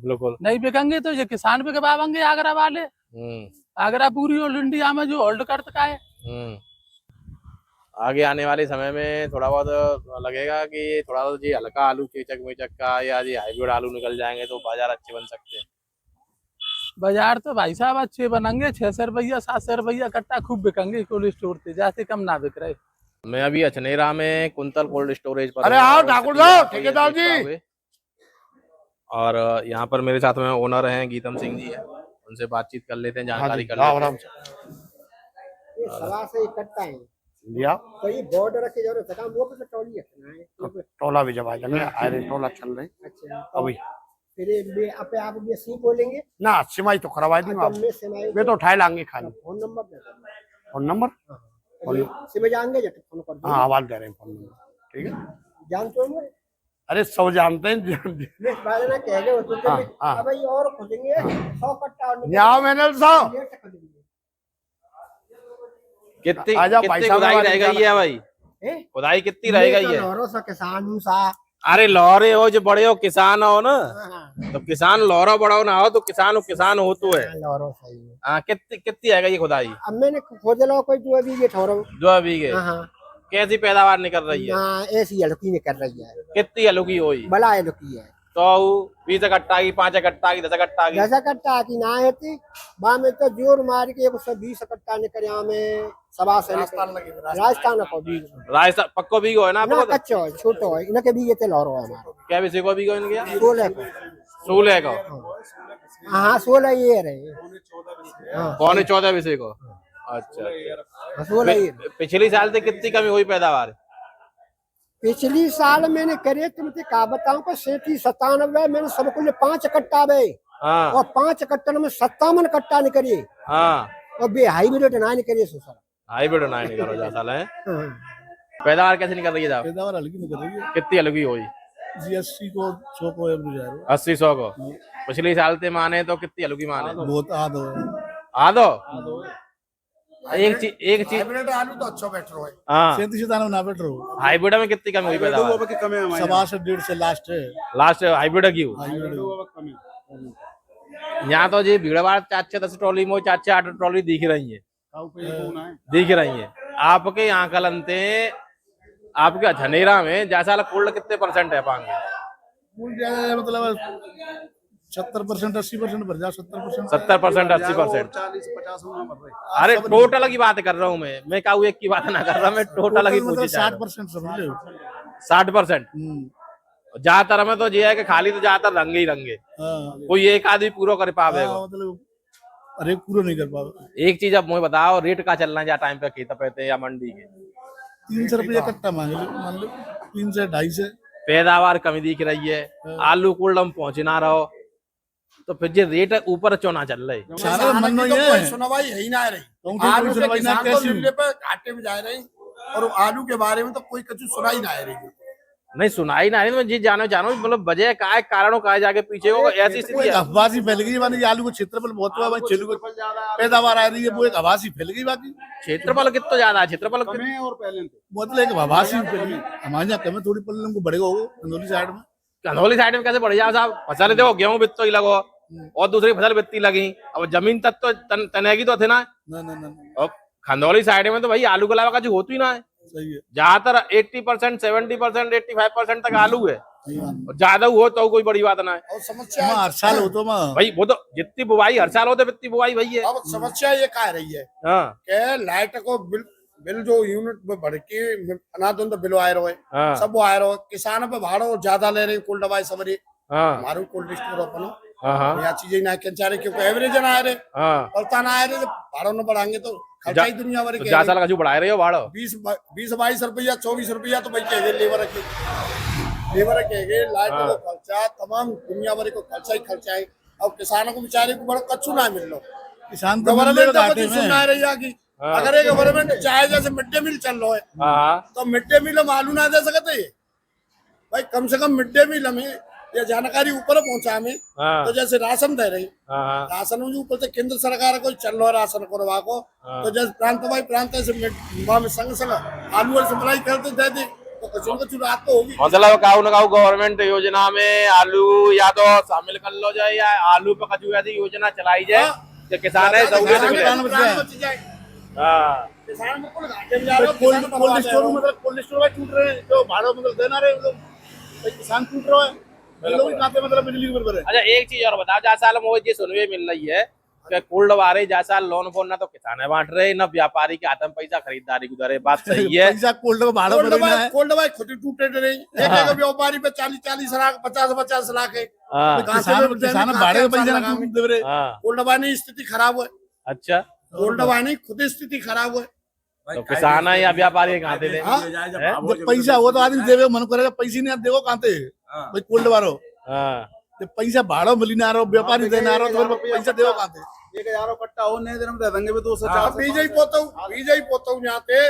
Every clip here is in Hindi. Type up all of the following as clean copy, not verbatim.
बिल्कुल नहीं बिकेंगे तो ये किसान भी गवाएंगे आगरा वाले। आगरा पूरी ऑल इंडिया में जो होल्ड कर का है। आगे आने वाले समय में थोड़ा बहुत लगेगा कि थोड़ा सा जी हल्का आलू चेचक मेचक का या जी हाइब्रिड आलू निकल जाएंगे तो बाजार अच्छे बन सकते हैं। बाजार तो भाई साहब अच्छे बनेंगे, 600 रुपया 700 रुपया कट्टा खूब बिकेंगे कोल्ड स्टोर से, जैसे कम ना बिक रहे। मैं अभी अछनेरा में कुंतल कोल्ड स्टोरेज पर। अरे आओ ठाकुर साहब, ठेकेदार जी। और यहाँ पर मेरे साथ में ओनर हैं गीतम सिंह जी है, उनसे बातचीत कर लेते हैं, जानकारी कर लेते हैं। ये सवा से इकट्ठा है लिया तो ये बोर्ड रखे जा रहे हैं, वो पे टोली है टोला भी जब आएगा आयरन टोला चल रहे। अच्छा अभी फिर ये आप ये सी बोलेंगे ना सिमाई तो करवा दी वे तो उठाए लाएंगे खाली। फोन नंबर दे फोन नंबर सिम जाएंगे जब फोन कर दो। हाँ आवाज दे रहे हैं फोन नंबर ठीक है। जानते हो अरे सब जानते हैं इस बारे में कह गए तो अब ये और खोदेंगे 100 कट्टा और जाओ मैंने साहब कितनी खुदाई रहेगा ये भाई, खुदाई कितनी रहेगा ये? किसान सा अरे लौरे हो जो बड़े हो किसान हो ना, तो किसान लौरा बड़ा हो ना हो तो किसान हो तो है। लौरो सही है। हाँ कितनी आएगा ये खुदाई? अब मैंने खोद लो कोई 2 बीघे ठहरो 2 बीघे। कैसी पैदावार निकल रही है? ऐसी हल्की निकल रही है। कितनी हल्की हुई? बड़ा हल्की है तो 20 कट्टा की 5 कट्टा की 10 कट्टा की 10 कट्टा की ना है बा में तो जोर मार के 120 कट्टा निकल में सवा से राजस्थान को भी राजस्थान पक्को भी है ना ना कच्चो है छोटो है इनके भी ये ते लौरो है हमारा क्या विषय को भी इनके 16 को हाँ 16 ये रहे पौने 14 विषय को। अच्छा 16 पिछली साल से कितनी कमी हुई पैदावार? पिछली साल मैंने करे तुमसे क्या बताऊं पर 97 मैंने सब कुल 5 कट्टा बे और 5 कट्टन में 57 कट्टा निकली। और बे हाइब्रिड ना निकली सर हाइब्रिड ना निकलो जा साल है। पैदावार कैसे निकल रही है? पैदावार हल्की निकल रही है। कितनी हल्की हुई? जी 80 को 100 को एवरेज आ रहा है। 80-100 को पिछली साल से माने तो कितनी हल्की माने? बहुत आधो एक चीज हाइब्रिड आलू तो अच्छा बैठ रहा है। हाँ 37 ना बैठ रहा। हाइब्रिड में कितनी कमी हुई पैदावार? सवा से 1.5 से लास्ट हाइब्रिड की यहाँ तो जी भीड़वाड़ 4-10 ट्रॉली में 4-8 ट्रॉली दिख रही है। आपके यहाँ कलंते आपके अछनेरा में जैसा कोल्ड कितने % है पाएंगे? मतलब 70% 80% भर जा 70% 70% 80%। अरे टोटल की बात कर रहा हूँ मैं क्या एक की बात ना कर रहा, मैं टोटल की पूछी 60% समझ लो 60%। ज्यादातर में तो ये है कि खाली तो ज्यादातर रंगे ही रंगे, कोई एक आदमी पूरा कर पावेगा मतलब अरे पूरा नहीं कर पावे। एक चीज अब मुझे बताओ रेट का चलना है टाइम पे खेत पे या मंडी के? 300 रुपया कट्टा मांग लो, मान लो 3 से 2.5 पैदावार कमी दिख रही है, आलू कोल्ड हम पहुंच ना रहो तो फिर ये रेट ऊपर चौना चल रहे सुनवाई है ही ना रही। आलू के किसान तो नीले पे घाटे में जा रहे और आलू के बारे में तो कोई कुछ सुनाई ना रही। नहीं सुनाई ना रही, जी जानो मतलब वजह का है, कारणों का जाके पीछे होगा ऐसी स्थिति है। अफवासी फैल गई मानी आलू को क्षेत्रफल बहुत हुआ भाई, चलू पैदावार आ रही है वो एक अफवासी फैल गई। बाकी क्षेत्रफल कितना ज्यादा है? क्षेत्रफल और पहले मतलब एक अफवासी फैल गई। हमारे यहाँ कम थोड़ी पल्ले को बढ़ेगा वो कंदौली साइड में। कंदौली साइड में कैसे बढ़ जाओ साहब? फसल देखो गेहूं बित्तो ही लगो और दूसरी फसल बित्ती लगी, अब जमीन तक तो तनेगी तो थे ना। और खंदौली साइड में तो भाई आलू के अलावा कुछ होती ही ना है। ज्यादातर 80%, 70%, 85% तक आलू है, ज्यादा हो तो कोई बड़ी बात ना है। और समस्या हर साल हो तो भाई वो तो जितनी बुवाई हर साल होते जितनी बुवाई भाई है। अब समस्या ये कह रही है कि लाइट को बिल जो यूनिट में बढ़ के अनादुन तो बिल आए रहे सब वो आए रहे, किसानों पे भाड़ो ज्यादा ले रहे कोल्ड दवाई सब रही हमारे कोल्ड स्टोर अपनो या चीजें ना चाह रहे क्योंकि एवरेज ना आ रहे पलता ना आ रहे, भाड़ो न बढ़ाएंगे तो खर्चा ही दुनिया भर के। 4 साल का जो बढ़ा रहे हो भाड़ो 20-22 रुपया 24 रुपया तो भाई कहेंगे लेबर कहेंगे लाइट को खर्चा तमाम दुनिया भर को खर्चा ही खर्चा है। अब किसानों को बेचारे को बड़ा कच्चू ना मिल लो, किसान गवर्नमेंट तो कुछ सुनना रही है। अगर एक गवर्नमेंट चाहे जैसे मिड डे मील चल रहा है तो मिड डे मील हम आलू ना दे सकते भाई, कम से कम मिड डे मील हमें ये जानकारी ऊपर पहुंचा हमें। तो जैसे राशन दे रही राशन में ऊपर से केंद्र सरकार को चल रहा है राशन करवा को, तो जैसे प्रांत भाई प्रांत से संग संग आलू और सप्लाई करते दे दी तो तो कुछ रात तो होगी। मतलब काऊ न काऊ गवर्नमेंट योजना में आलू या तो शामिल कर लो जाए या आलू पे कछु ऐसी योजना चलाई जाए कि किसान है सहूलियत मिले। हाँ किसान बिल्कुल घाटे में जा रहे हैं। कोल्ड स्टोर मतलब कोल्ड स्टोर में टूट रहे हैं, जो भाड़ों मतलब देना रहे लोग, किसान टूट रहा है, लोग खाते मतलब बिजली के बिल भरे। अच्छा एक चीज और बताओ, जैसा साल मुझे सुनवे मिल रही है कि कोल्ड वारे जैसा लोन फोन ना तो किसान बांट रहे ना व्यापारी के हाथ में पैसा खरीदारी गुजरे, बात सही है। पैसा कोल्ड में भाड़ा कोल्ड भरना है। भाई खुद ही टूटे रहे, एक व्यापारी पे 40-40 लाख 50-50 लाख है। किसान भाड़े में पैसा ना दे रहे। कोल्ड भाई स्थिति खराब है। अच्छा कोल्ड भाई खुद स्थिति खराब है तो किसान है या व्यापारी कहाँ दे? पैसा हो तो आदमी देवे मन करेगा, पैसे नहीं देवो कहाँ थे भाई कोल्ड वारो। तो पैसा भाड़ो मिली ना रहो, व्यापारी देना रहो तो पैसा देवो कहाँ थे? 1000 कट्टा हो नहीं देने में दे देंगे भी 200 बीज ही पोता हूँ यहाँ पे।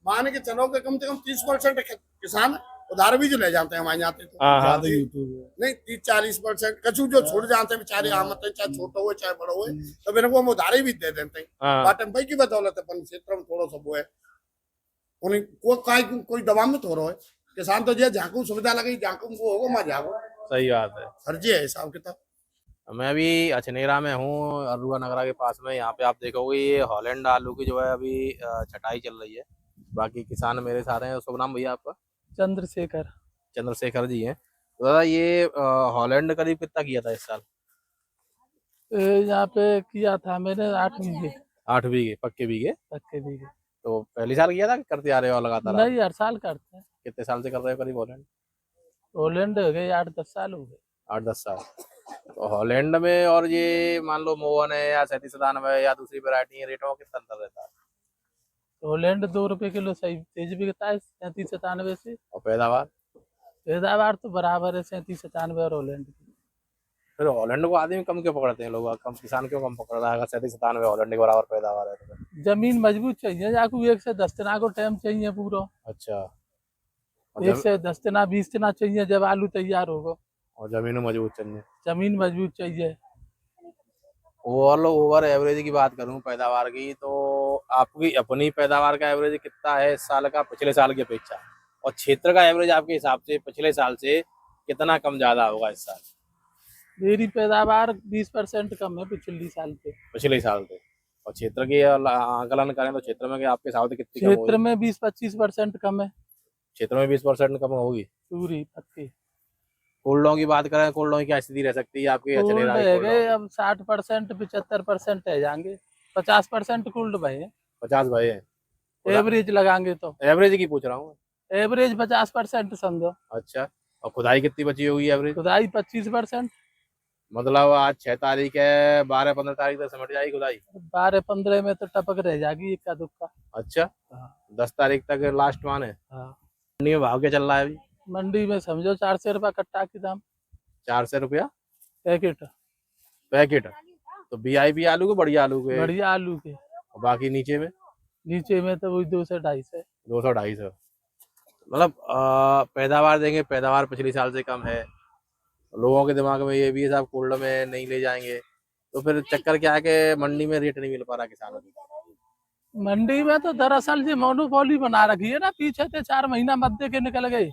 मान के चलो कि कम से कम 30% किसान उधार भी जो ले जाते हैं हमारे यहाँ पे तो नहीं 30-40% कछु जो छोड़ जाते हैं बेचारे आमत है, चाहे छोटा हो चाहे बड़ा हो, तो मेरे को हम उधार भी दे देते हैं। बाटम भाई की बदौलत अपन क्षेत्र में थोड़ा सा वो है, उन्हें कोई दबाव में थोड़ा है। किसान तो जो झांकू सुविधा लगी झांकू को होगा मैं झांकू। सही बात है, फर्जी है हिसाब किताब। मैं अभी अछनेरा में हूँ, अरुआ नगरा के पास में। यहाँ पे आप देखोगे ये हॉलैंड आलू की जो है अभी छटाई चल रही है। बाकी किसान मेरे साथ हैं। शुभ नाम भैया आपका? चंद्रशेखर जी हैं। तो दादा ये हॉलैंड करीब कितना किया था इस साल? यहाँ पे किया था मैंने 8 बीघे। 8 बीघे पक्के बीघे? पक्के बीघे। तो पहली साल किया था कि करते आ रहे हो लगातार? नहीं, हर साल करते हैं। कितने साल से कर रहे हो करीब हॉलैंड? हॉलैंड हो गए 8-10 साल हो गए। 8-10 साल। तो हॉलैंड में और ये मान लो मोहन है या 3797 है या दूसरी वैरायटी है, रेटों में कितना अंतर रहता है? हॉलैंड 2 रुपए किलो सही तेज बिकता है 3797 से। और पैदावार तो बराबर है 3797 और हॉलैंड की। फिर हॉलैंड को आदमी कम क्यों पकड़ते हैं लोग? कम किसान क्यों कम पकड़ रहा है अगर 3797 हॉलैंड के बराबर पैदावार है तो? जमीन मजबूत चाहिए, जाकू 1 से 10 दिना को टाइम चाहिए पूरा। अच्छा, 1 से 10 दिना 20 दिना चाहिए जब आलू तैयार होगा। और जमीन मजबूत चाहिए? जमीन मजबूत चाहिए। ओवर एवरेज की बात करूं पैदावार की, तो आपकी अपनी पैदावार का एवरेज कितना है इस साल का पिछले साल की अपेक्षा? और क्षेत्र का एवरेज आपके हिसाब से पिछले साल से कितना कम ज्यादा होगा इस साल? मेरी पैदावार 20% कम है पिछले साल से। और क्षेत्र की आकलन करें तो क्षेत्र में आपके हिसाब से कितनी? क्षेत्र में 20-25% कम है। क्षेत्र में 20% कम होगी पूरी पक्की। कोल्डों की बात करें, कोल्डों की क्या स्थिति रह सकती है आपके? अब 60% 75% है जाएंगे। 50% कोल्ड भाई 50 भाई है एवरेज लगाएंगे तो। एवरेज की पूछ रहा हूँ। एवरेज 50% समझो। अच्छा, और खुदाई कितनी बची होगी एवरेज? खुदाई 25%। मतलब आज 6 तारीख है, 12-15 तारीख तक समझ जाएगी खुदाई? 12-15 में तो टपक रह जाएगी इक्का दुक्का। अच्छा, 10 तारीख तक लास्ट मान है। मंडी में भाव क्या चल रहा है अभी? मंडी में समझो 400 रुपया कट्टा की दाम। 400 रुपया पैकेट। तो VIP आलू के बढ़िया आलू के? और बाकी नीचे में तो वही 200-250। 200-250। मतलब पैदावार देंगे, पैदावार पिछले साल से कम है। लोगों के दिमाग में ये भी है साहब कोल्ड में नहीं ले जाएंगे, तो फिर चक्कर क्या है कि मंडी में रेट नहीं मिल पा रहा किसानों को। मंडी में तो दरअसल जी मोनोपोली बना रखी है ना, पीछे से 4 महीना मत दे के निकल गए।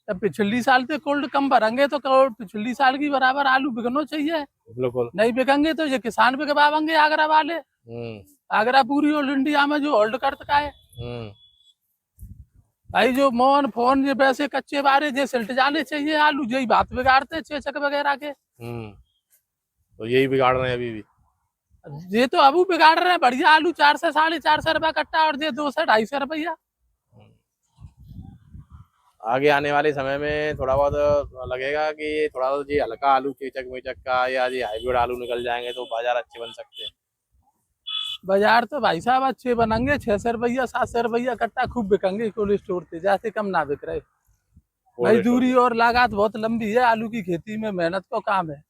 तब पिछली साल से कोल्ड कम भरेंगे तो पिछली साल की बराबर आलू बिकना चाहिए। बिल्कुल नहीं बिकेंगे तो ये किसान बिकवाएंगे आगरा वाले। आगरा पूरी ऑल इंडिया में जो होल्ड करता है भाई, जो मोहन फोन ये वैसे कच्चे बारे जे सिल्ट जाने चाहिए आलू, यही बात बिगाड़ते चेचक वगैरह के। तो यही बिगाड़ रहे हैं अभी भी। ये तो अबू बिगाड़ रहे हैं। बढ़िया आलू 400 साढ़े 400 रुपया कट्टा और ये 200-250 रुपया। आगे आने वाले समय में थोड़ा बहुत लगेगा कि थोड़ा बहुत जी हल्का आलू चेचक मेचक का या जी हाइब्रिड आलू निकल जाएंगे तो बाजार अच्छे बन सकते हैं। बाजार तो भाई साहब अच्छे बनेंगे। 600 रुपया 700 रुपया कट्टा खूब बिकेंगे कोल्ड स्टोर से, जैसे कम ना बिक रहे। मजदूरी और लागत बहुत लंबी है, आलू की खेती में मेहनत का काम है।